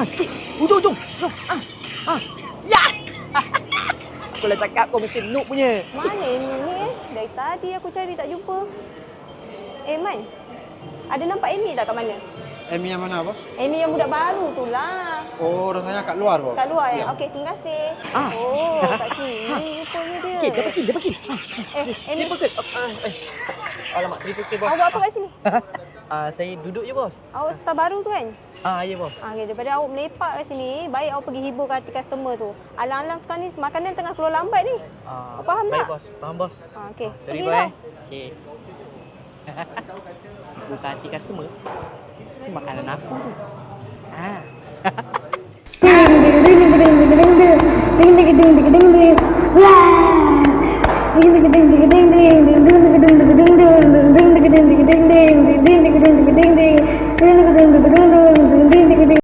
Sikit. Hujung. Ah. Ya! Aku dah cakap kau mesin noob punya. Mana Amy ni Dari tadi aku cari tak jumpa. Man, ada nampak Amy tak kat mana? Amy yang mana, bos? Amy yang budak baru tu lah. Oh, rasanya kat luar, bos. Kat luar Ya. Okey, terima kasih. Ah. Oh, kat sini rupanya dia. Sikit, dia pergi. Amy, Dia pergi. Alamak, terima kasih bos. awak buat apa kat sini? Saya duduk je bos. Awak staf baru tu kan? Ya bos. Okay, daripada awak melepak kat sini, baik awak pergi hibur hati customer tu. Alang-alang sekarang ni makanan tengah keluar lambat ni. Awak faham baik tak? bos, faham bos. Okey, Sorry pergi boy. tau. Okey. Bukan hati customer. Ini makanan aku tu.